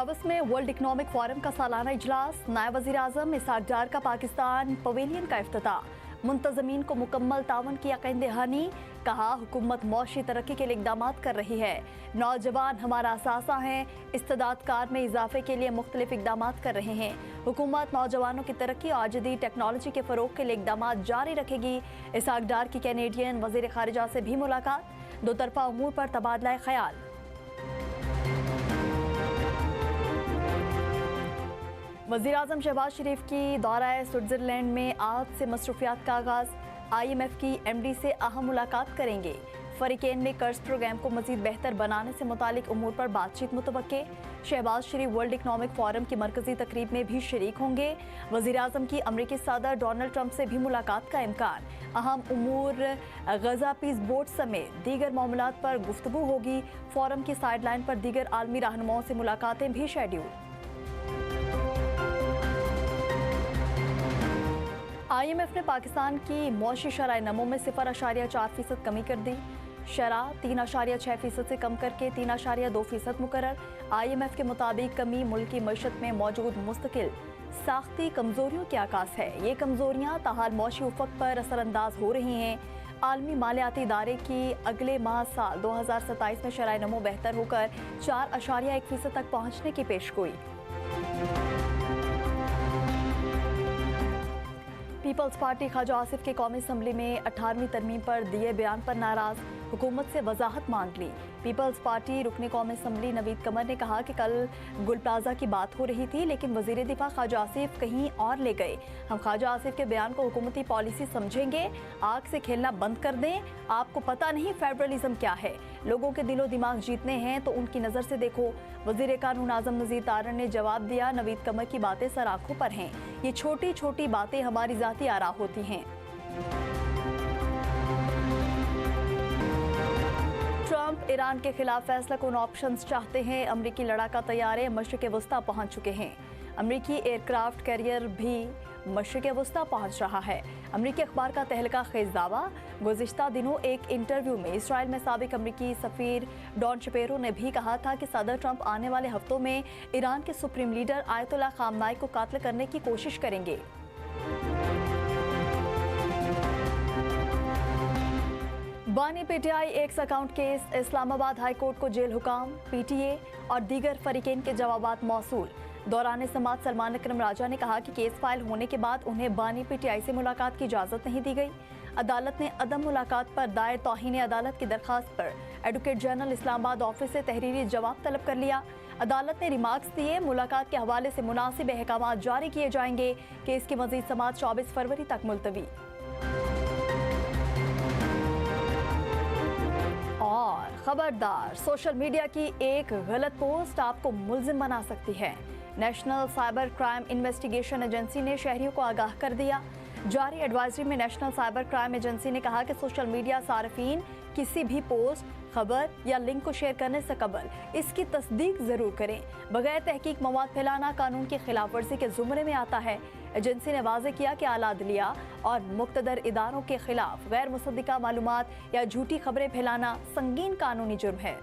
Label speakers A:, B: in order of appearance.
A: Davos में world economic forum का सालाना इजलास, नायब वज़ीर-ए-आज़म इसहाक डार का पाकिस्तान पवेलियन का इफ्तिताह, मुंतज़मीन को मुकम्मल तावन की यकीन दहानी, कहा हुकूमत मौशी तरक्की के लिए इक़दाम कर रही है। नौजवान हमारा असासा हैं, इस्तेदादकार में इजाफे के लिए मुख्तलिफ इक़दाम कर रहे हैं। हुकूमत नौजवानों की तरक्की और जदीद टेक्नोलॉजी के फ़रोग़ के लिए इक़दाम जारी रखेगी। इसहाक डार की कैनेडियन वज़ीर ख़ारिजा से भी मुलाकात, दो तरफ़ा उमूर पर तबादला ख़याल। वज़ीर-ए-आज़म शहबाज शरीफ की दौरा स्विट्ज़रलैंड में आज से मसरूफियात का आगाज़, IMF की MD से अहम मुलाकात करेंगे। फ़रीक़ैन में कर्ज प्रोग्राम को मज़ीद बेहतर बनाने से मुतालिक उमूर पर बातचीत मुतवक्के। शहबाज शरीफ वर्ल्ड इकोनॉमिक फोरम की मरकज़ी तकरीब में भी शरीक होंगे। वज़ीर-ए-आज़म की अमरीकी सदर डोनाल्ड ट्रंप से भी मुलाकात का इम्कान। अहम उमूर गज़ा पीस बोर्ड समेत दीगर मामलात पर गुफ्तगू होगी। फोरम की साइडलाइन पर दीगर आलमी रहनुमाओं से मुलाकातें भी शेड्यूल। IMF ने पाकिस्तान की मौशी शरह नमो में 0.4% कमी कर दी। शरह 3.6% से कम करके 3.2% मुकर्रर। IMF के मुताबिक कमी मुल्क की मईशत में मौजूद मुस्तकिल साख्ती कमजोरियों के आकाश है। ये कमजोरियाँ ताहाल मौशी उफक पर असरअंदाज हो रही हैं। आलमी मालियाती इदारे की अगले माह साल 2027 में शरह नमो बेहतर होकर 4.1% तक पहुँचने की पेशगोई। पीपल्स पार्टी ख्वाजा आसिफ के कौमी असम्बली में 18वीं तरमीम पर दिए बयान पर नाराज, हुकूमत से वजाहत मांग ली। पीपल्स पार्टी रुकने कौमी असम्बली नवीद कमर ने कहा कि कल गुल प्लाजा की बात हो रही थी, लेकिन वजीर दिफा ख्वाजा आसिफ कहीं और ले गए। हम ख्वाजा आसिफ के बयान को हुकूमती पॉलिसी समझेंगे। आग से खेलना बंद कर दें। आपको पता नहीं फेडरलिज्म क्या है। लोगों के दिलो दिमाग जीतने हैं तो उनकी नज़र से देखो। वजीर कानून आज़म नज़ीर तारन ने जवाब दिया, नवीद कमर की बातें सर आँखों पर हैं। ये छोटी छोटी बातें हमारी ज़ाती आरा होती हैं। ट्रंप ईरान के खिलाफ फैसला कौन ऑप्शंस चाहते हैं। अमरीकी लड़ाका तैयारे मशरिक़ वस्ता पहुंच चुके हैं। अमरीकी एयरक्राफ्ट कैरियर भी मशरिक़ वस्ता पहुंच रहा है। अमरीकी अखबार का तहलका खेज दावा, गुज़िश्ता दिनों एक इंटरव्यू में इसराइल में साबिक अमरीकी सफ़ीर डॉन शपेरो ने भी कहा था कि सदर ट्रंप आने वाले हफ्तों में ईरान के सुप्रीम लीडर आयतुल्लाह ख़ामनाई को कातिल करने की कोशिश करेंगे। बानी PTI x account case, Islamabad high court को जेल हुकाम, PTA और दीगर फरीक़ैन के जवाबात मौसूल। दौरान समात सलमान अकरम राजा ने कहा कि केस फाइल होने के बाद उन्हें बानी PTI से मुलाकात की इजाज़त नहीं दी गई। अदालत ने अदम मुलाकात पर दायर तौहीन अदालत की दरख्वास्त पर एडवोकेट जनरल इस्लामाबाद ऑफिस से तहरीरी जवाब तलब कर लिया। अदालत ने रिमार्क्स दिए, मुलाकात के हवाले से मुनासिब अहकाम जारी किए जाएंगे। केस की मज़ीद समात 24 फरवरी तक मुलतवी। और खबरदार, सोशल मीडिया की एक गलत पोस्ट आपको मुल्जिम बना सकती है। National cyber crime investigation agency ने शहरियों को आगाह कर दिया। जारी एडवाइजरी में नेशनल साइबर क्राइम एजेंसी ने कहा कि सोशल मीडिया सार्फिन किसी भी पोस्ट, खबर या लिंक को शेयर करने से कबल इसकी तस्दीक ज़रूर करें। बगैर तहकीक मवाद फैलाना कानून की खिलाफ वर्जी के ज़ुमरे में आता है। एजेंसी ने वाज़े किया कि आला अदलिया और मुक़्तदर इदारों के खिलाफ गैर मुसद्दिका मालूमात या झूठी खबरें फैलाना संगीन कानूनी जुर्म है।